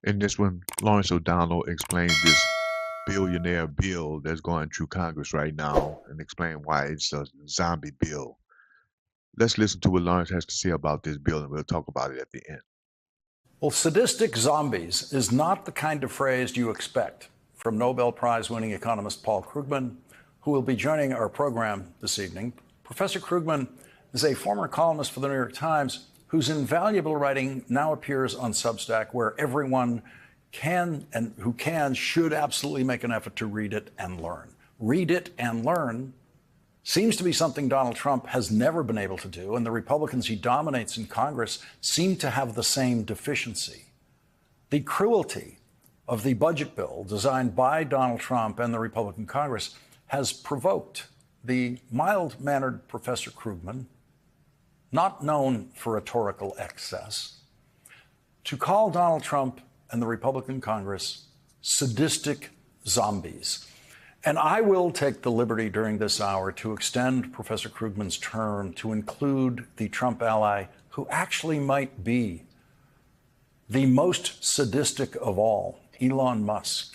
In this one, Lawrence O'Donnell explains this billionaire bill that's going through Congress right now and explain why it's a zombie bill. Let's listen to what Lawrence has to say about this bill, and we'll talk about it at the end. Well, sadistic zombies is not the kind of phrase you expect from Nobel Prize winning economist Paul Krugman, who will be joining our program this evening. Professor Krugman is a former columnist for the New York Times whose invaluable writing now appears on Substack, where everyone can and who can should absolutely make an effort to read it and learn. Read it and learn seems to be something Donald Trump has never been able to do, and the Republicans he dominates in Congress seem to have the same deficiency. The cruelty of the budget bill designed by Donald Trump and the Republican Congress has provoked the mild-mannered Professor Krugman, not known for rhetorical excess, to call Donald Trump and the Republican Congress sadistic zombies. And I will take the liberty during this hour to extend Professor Krugman's term to include the Trump ally who actually might be the most sadistic of all, Elon Musk,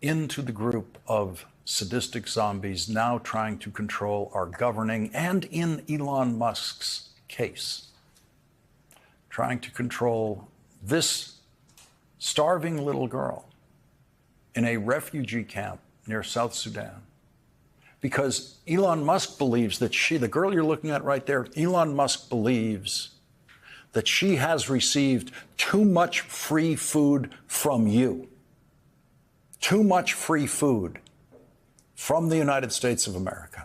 into the group of sadistic zombies now trying to control our governing, and in Elon Musk's case, trying to control this starving little girl in a refugee camp near South Sudan. Because Elon Musk believes that the girl you're looking at right there, Elon Musk believes that she has received too much free food from you. Too much free food from the United States of America.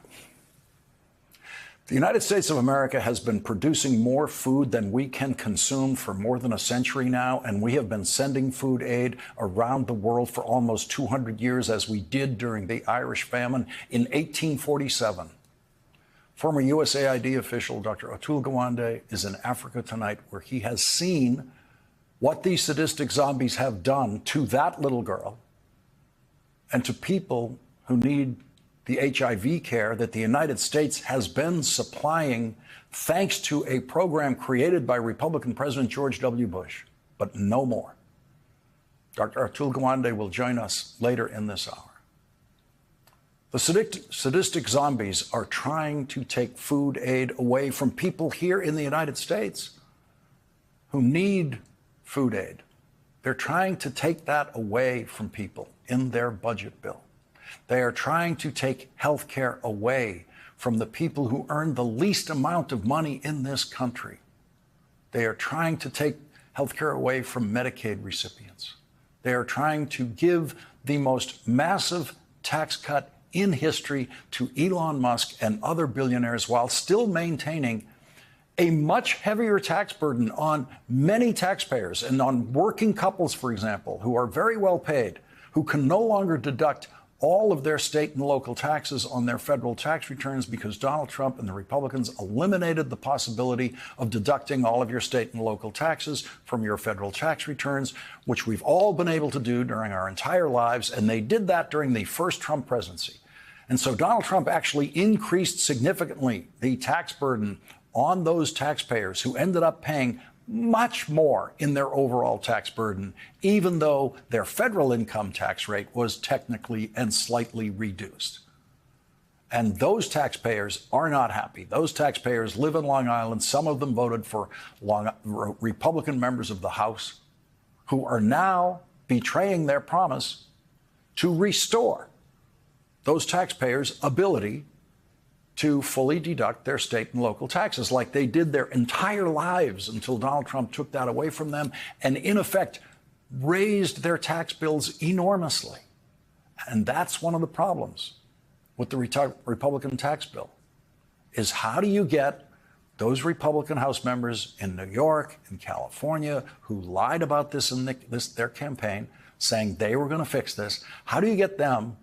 The United States of America has been producing more food than we can consume for more than a century now, and we have been sending food aid around the world for almost 200 years, as we did during the Irish famine in 1847. Former USAID official Dr. Atul Gawande is in Africa tonight, where he has seen what these sadistic zombies have done to that little girl and to people who need the HIV care that the United States has been supplying thanks to a program created by Republican President George W. Bush, but no more. Dr. Atul Gawande will join us later in this hour. The sadistic zombies are trying to take food aid away from people here in the United States who need food aid. They're trying to take that away from people in their budget bill. They are trying to take health care away from the people who earn the least amount of money in this country. They are trying to take health care away from Medicaid recipients. They are trying to give the most massive tax cut in history to Elon Musk and other billionaires, while still maintaining a much heavier tax burden on many taxpayers and on working couples, for example, who are very well paid, who can no longer deduct all of their state and local taxes on their federal tax returns because Donald Trump and the Republicans eliminated the possibility of deducting all of your state and local taxes from your federal tax returns, which we've all been able to do during our entire lives. And they did that during the first Trump presidency. And so Donald Trump actually increased significantly the tax burden on those taxpayers who ended up paying much more in their overall tax burden, even though their federal income tax rate was technically and slightly reduced. And those taxpayers are not happy. Those taxpayers live in Long Island. Some of them voted for Republican members of the House who are now betraying their promise to restore those taxpayers' ability to fully deduct their state and local taxes like they did their entire lives until Donald Trump took that away from them and, in effect, raised their tax bills enormously. And that's one of the problems with the Republican tax bill, is how do you get those Republican House members in New York and California who lied about this in their campaign, saying they were going to fix this, how do you get them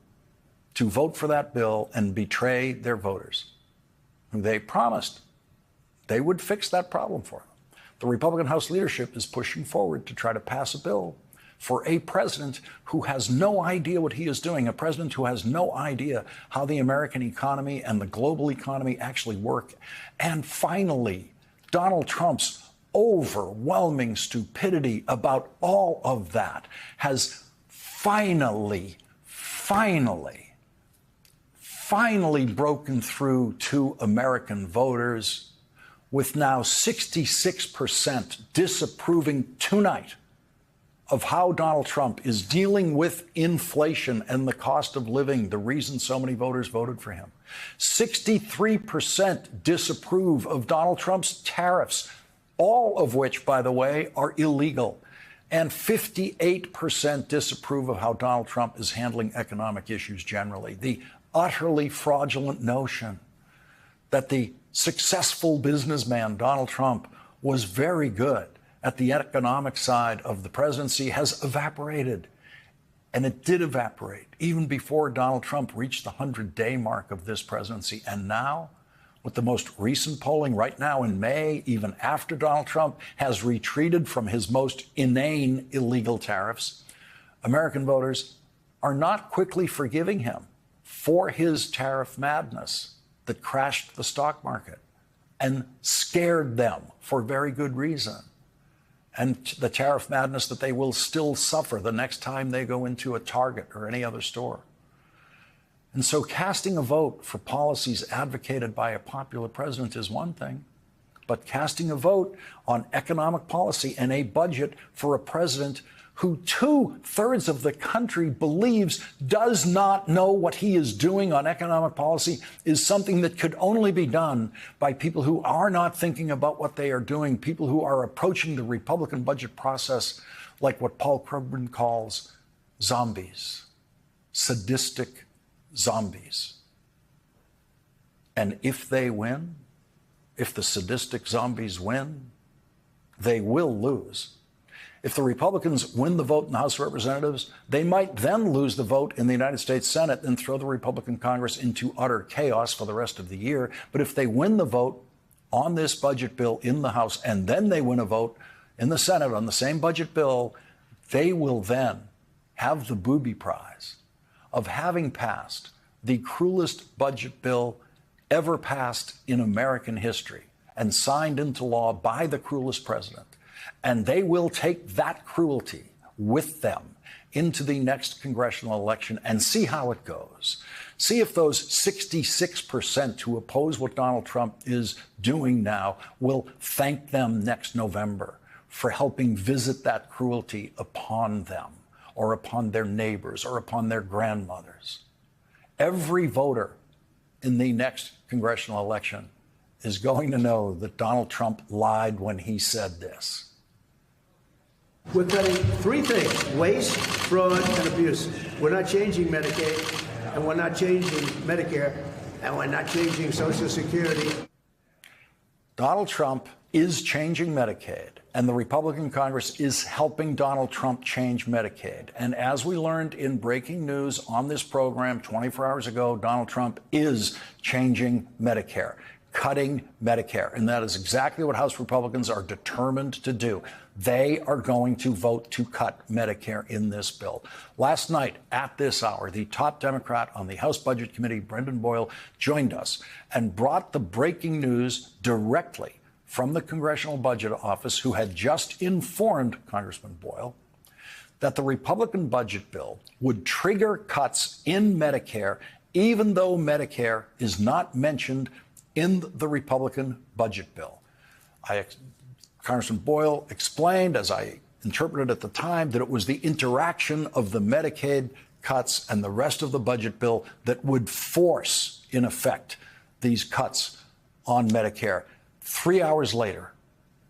to vote for that bill and betray their voters, who they promised they would fix that problem for them? The Republican House leadership is pushing forward to try to pass a bill for a president who has no idea what he is doing, a president who has no idea how the American economy and the global economy actually work. And finally, Donald Trump's overwhelming stupidity about all of that has finally broken through to American voters, with now 66% disapproving tonight of how Donald Trump is dealing with inflation and the cost of living, the reason so many voters voted for him. 63% disapprove of Donald Trump's tariffs, all of which, by the way, are illegal. And 58% disapprove of how Donald Trump is handling economic issues generally. The utterly fraudulent notion that the successful businessman Donald Trump was very good at the economic side of the presidency has evaporated. And it did evaporate even before Donald Trump reached the 100-day mark of this presidency. And now, with the most recent polling right now in May, even after Donald Trump has retreated from his most inane illegal tariffs, American voters are not quickly forgiving him for his tariff madness that crashed the stock market and scared them for very good reason. And the tariff madness that they will still suffer the next time they go into a Target or any other store. And so casting a vote for policies advocated by a popular president is one thing, but casting a vote on economic policy and a budget for a president who 2/3 of the country believes does not know what he is doing on economic policy is something that could only be done by people who are not thinking about what they are doing, people who are approaching the Republican budget process like what Paul Krugman calls zombies, sadistic zombies. And if they win, if the sadistic zombies win, they will lose. If the Republicans win the vote in the House of Representatives, they might then lose the vote in the United States Senate and throw the Republican Congress into utter chaos for the rest of the year. But if they win the vote on this budget bill in the House and then they win a vote in the Senate on the same budget bill, they will then have the booby prize of having passed the cruelest budget bill ever passed in American history and signed into law by the cruelest president. And they will take that cruelty with them into the next congressional election and see how it goes. See if those 66% who oppose what Donald Trump is doing now will thank them next November for helping visit that cruelty upon them or upon their neighbors or upon their grandmothers. Every voter in the next congressional election is going to know that Donald Trump lied when he said this. We're cutting three things: waste, fraud, and abuse. We're not changing Medicaid, and we're not changing Medicare, and we're not changing Social Security. Donald Trump is changing Medicaid, and the Republican Congress is helping Donald Trump change Medicaid. And as we learned in breaking news on this program 24 hours ago, Donald Trump is changing Medicare, cutting Medicare. And that is exactly what House Republicans are determined to do. They are going to vote to cut Medicare in this bill. Last night at this hour, the top Democrat on the House Budget Committee, Brendan Boyle, joined us and brought the breaking news directly from the Congressional Budget Office, who had just informed Congressman Boyle that the Republican budget bill would trigger cuts in Medicare, even though Medicare is not mentioned in the Republican budget bill. Congressman Boyle explained, as I interpreted at the time, that it was the interaction of the Medicaid cuts and the rest of the budget bill that would force, in effect, these cuts on Medicare. 3 hours later,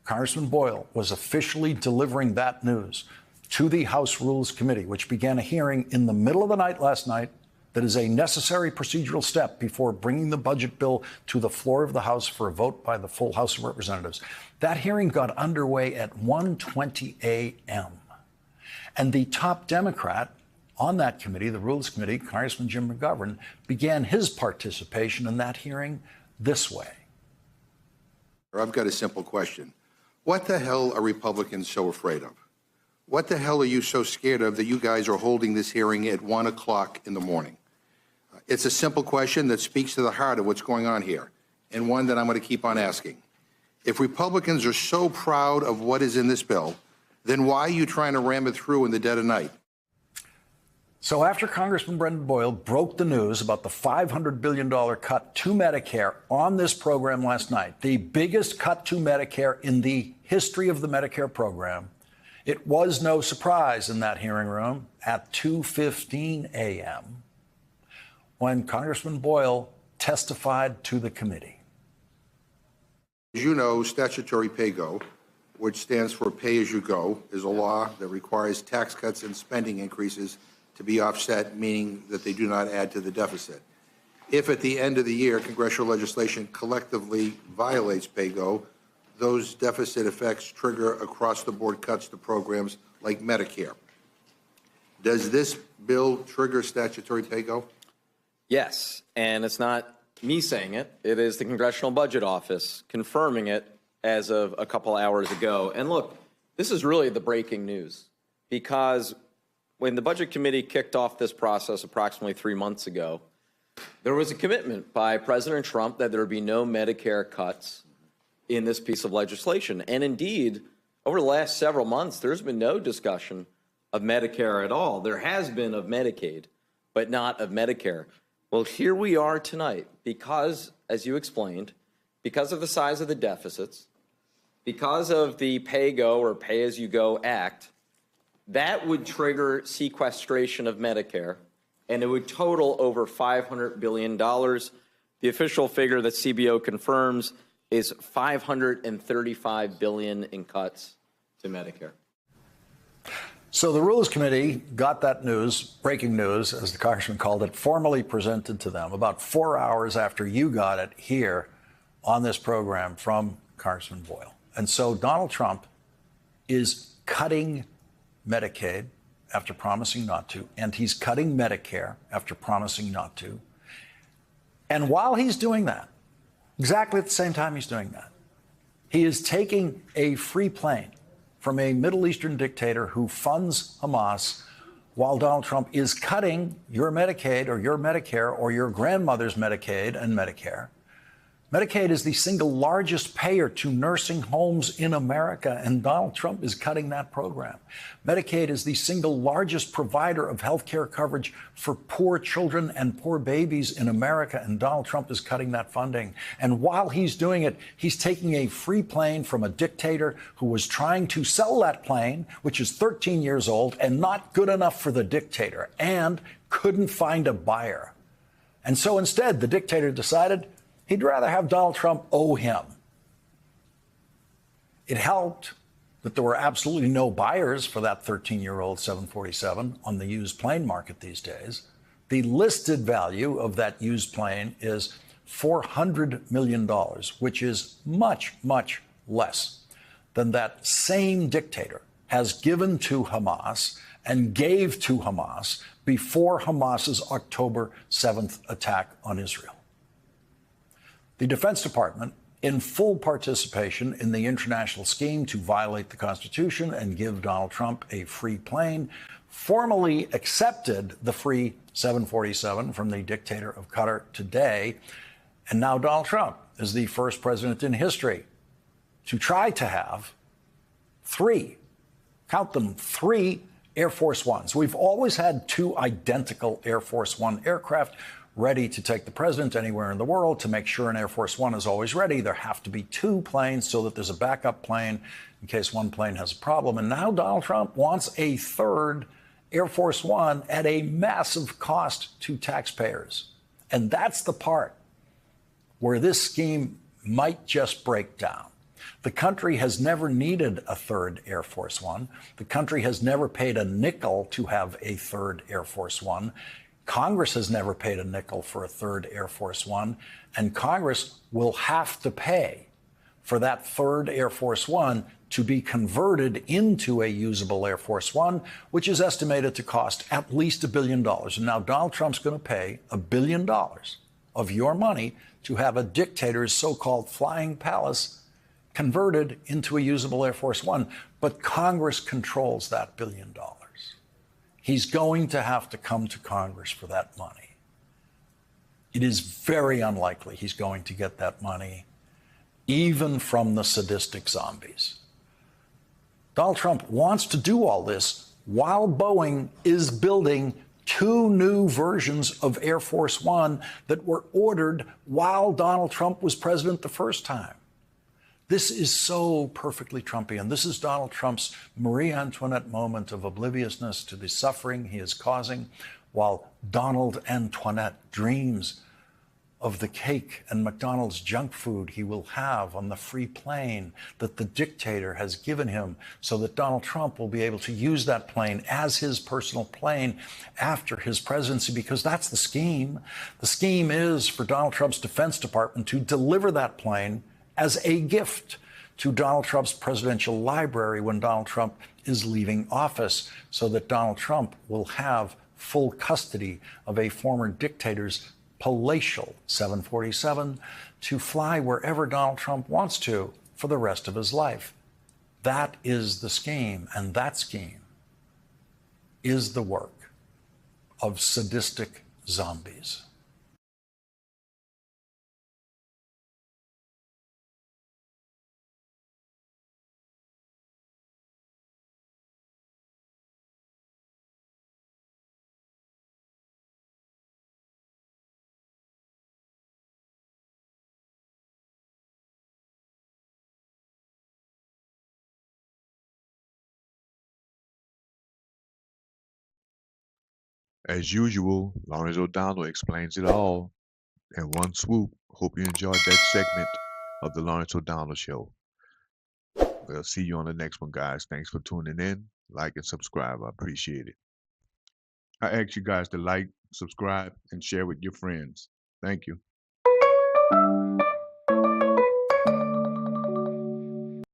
Congressman Boyle was officially delivering that news to the House Rules Committee, which began a hearing in the middle of the night last night that is a necessary procedural step before bringing the budget bill to the floor of the House for a vote by the full House of Representatives. That hearing got underway at 1:20 a.m. And the top Democrat on that committee, the Rules Committee, Congressman Jim McGovern, began his participation in that hearing this way. I've got a simple question. What the hell are Republicans so afraid of? What the hell are you so scared of that you guys are holding this hearing at 1 o'clock in the morning? It's a simple question that speaks to the heart of what's going on here, and one that I'm going to keep on asking. If Republicans are so proud of what is in this bill, then why are you trying to ram it through in the dead of night? So after Congressman Brendan Boyle broke the news about the $500 billion cut to Medicare on this program last night, the biggest cut to Medicare in the history of the Medicare program, it was no surprise in that hearing room at 2:15 a.m. when Congressman Boyle testified to the committee. As you know, statutory pay-go, which stands for pay-as-you-go, is a law that requires tax cuts and spending increases to be offset, meaning that they do not add to the deficit. If at the end of the year congressional legislation collectively violates pay-go, those deficit effects trigger across-the-board cuts to programs like Medicare. Does this bill trigger statutory pay-go? Yes, and it's not me saying it. It is the Congressional Budget Office confirming it as of a couple hours ago. And look, this is really the breaking news, because when the Budget Committee kicked off this process approximately 3 months ago, there was a commitment by President Trump that there would be no Medicare cuts in this piece of legislation. And indeed, over the last several months, there's been no discussion of Medicare at all. There has been of Medicaid, but not of Medicare. Well, here we are tonight because, as you explained, because of the size of the deficits, because of the pay-go or pay-as-you-go act, that would trigger sequestration of Medicare, and it would total over $500 billion. The official figure that CBO confirms is $535 billion in cuts to Medicare. So the Rules Committee got that news, breaking news, as the congressman called it, formally presented to them about 4 hours after you got it here on this program from Congressman Boyle. And so Donald Trump is cutting Medicaid after promising not to, and he's cutting Medicare after promising not to. And while he's doing that, exactly at the same time he's doing that, he is taking a free plane from a Middle Eastern dictator who funds Hamas, while Donald Trump is cutting your Medicaid or your Medicare or your grandmother's Medicaid and Medicare. Medicaid is the single largest payer to nursing homes in America, and Donald Trump is cutting that program. Medicaid is the single largest provider of health care coverage for poor children and poor babies in America, and Donald Trump is cutting that funding. And while he's doing it, he's taking a free plane from a dictator who was trying to sell that plane, which is 13 years old and not good enough for the dictator, and couldn't find a buyer. And so instead, the dictator decided he'd rather have Donald Trump owe him. It helped that there were absolutely no buyers for that 13-year-old 747 on the used plane market these days. The listed value of that used plane is $400 million, which is much, much less than that same dictator has given to Hamas and gave to Hamas before Hamas's October 7th attack on Israel. The Defense Department, in full participation in the international scheme to violate the Constitution and give Donald Trump a free plane, formally accepted the free 747 from the dictator of Qatar today. And now Donald Trump is the first president in history to try to have three, count them, three Air Force Ones. We've always had two identical Air Force One aircraft ready to take the president anywhere in the world. To make sure an Air Force One is always ready, there have to be two planes so that there's a backup plane in case one plane has a problem. And now Donald Trump wants a third Air Force One at a massive cost to taxpayers. And that's the part where this scheme might just break down. The country has never needed a third Air Force One. The country has never paid a nickel to have a third Air Force One. Congress has never paid a nickel for a third Air Force One, and Congress will have to pay for that third Air Force One to be converted into a usable Air Force One, which is estimated to cost at least $1 billion. And now Donald Trump's going to pay $1 billion of your money to have a dictator's so-called flying palace converted into a usable Air Force One. But Congress controls that $1 billion. He's going to have to come to Congress for that money. It is very unlikely he's going to get that money even from the sadistic zombies. Donald Trump wants to do all this while Boeing is building 2 new versions of Air Force One that were ordered while Donald Trump was president the first time. This is so perfectly Trumpian. This is Donald Trump's Marie Antoinette moment of obliviousness to the suffering he is causing, while Donald Antoinette dreams of the cake and McDonald's junk food he will have on the free plane that the dictator has given him, so that Donald Trump will be able to use that plane as his personal plane after his presidency, because that's the scheme. The scheme is for Donald Trump's Defense Department to deliver that plane as a gift to Donald Trump's presidential library when Donald Trump is leaving office, so that Donald Trump will have full custody of a former dictator's palatial 747 to fly wherever Donald Trump wants to for the rest of his life. That is the scheme, and that scheme is the work of sadistic zombies. As usual, Lawrence O'Donnell explains it all in one swoop. Hope you enjoyed that segment of the Lawrence O'Donnell Show. We'll see you on the next one, guys. Thanks for tuning in. Like and subscribe. I appreciate it. I ask you guys to like, subscribe, and share with your friends. Thank you.